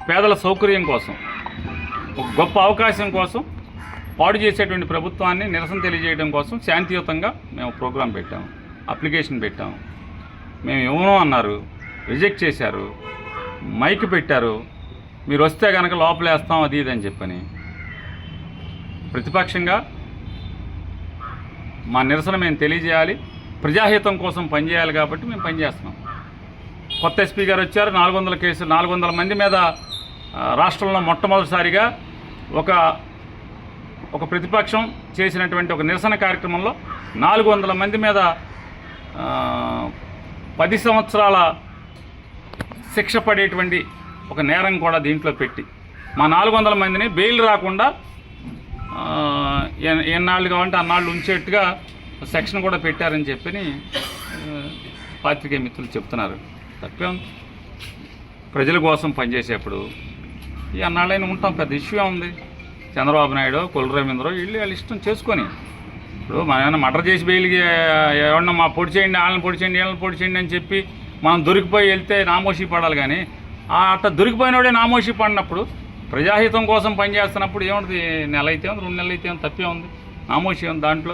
పేదల సౌకర్యం కోసం, ఒక గొప్ప అవకాశం కోసం పాడు చేసేటువంటి ప్రభుత్వాన్ని నిరసన తెలియజేయడం కోసం శాంతియుతంగా మేము ప్రోగ్రాం పెట్టాము, అప్లికేషన్ పెట్టాము. మేము ఇవ్వను అన్నారు, రిజెక్ట్ చేశారు, మైక్ పెట్టారు, మీరు వస్తే కనుక లోపలేస్తాం అది ఇది అని చెప్పని. ప్రతిపక్షంగా మా నిరసన మేము తెలియజేయాలి, ప్రజాహితం కోసం పనిచేయాలి కాబట్టి మేము పనిచేస్తున్నాం. కొత్త ఎస్పీ గారు వచ్చారు, 400 కేసులు, 400 మంది మీద రాష్ట్రంలో మొట్టమొదటిసారిగా ఒక ప్రతిపక్షం చేసినటువంటి ఒక నిరసన కార్యక్రమంలో 400 మంది మీద 10 సంవత్సరాల శిక్ష పడేటువంటి ఒక నేరం కూడా దీంట్లో పెట్టి మా 400 మందిని బెయిల్ రాకుండా ఎన్నాళ్ళు కావాలంటే అన్నాళ్ళు ఉంచేట్టుగా సెక్షన్ కూడా పెట్టారని చెప్పని పాత్రికేయ మిత్రులు చెప్తున్నారు. తప్పేం, ప్రజల కోసం పనిచేసేప్పుడు ఈ అన్నాళ్ళైనా ఉంటాం, పెద్ద ఇష్యూ ఉంది. చంద్రబాబు నాయుడు, కొల్లు రవీంద్ర వీళ్ళు వాళ్ళ ఇష్టం చేసుకొని, ఇప్పుడు మనం ఏమైనా మర్డర్ చేసి బెయిల్కి ఎవరన్నా మా పొడి చేయండి, వాళ్ళని పొడి చేయండి, వీళ్ళని పొడి చేయండి అని చెప్పి మనం దొరికిపోయి వెళ్తే నామోషి పడాలి. కానీ అట్లా దొరికిపోయినోడే నామోషి పడినప్పుడు, ప్రజాహితం కోసం పనిచేస్తున్నప్పుడు ఏముంటుంది, నెల అయితే ఉంది, 2 నెలలు అయితే ఉంది, తప్పే ఉంది, నామోషి ఉంది దాంట్లో.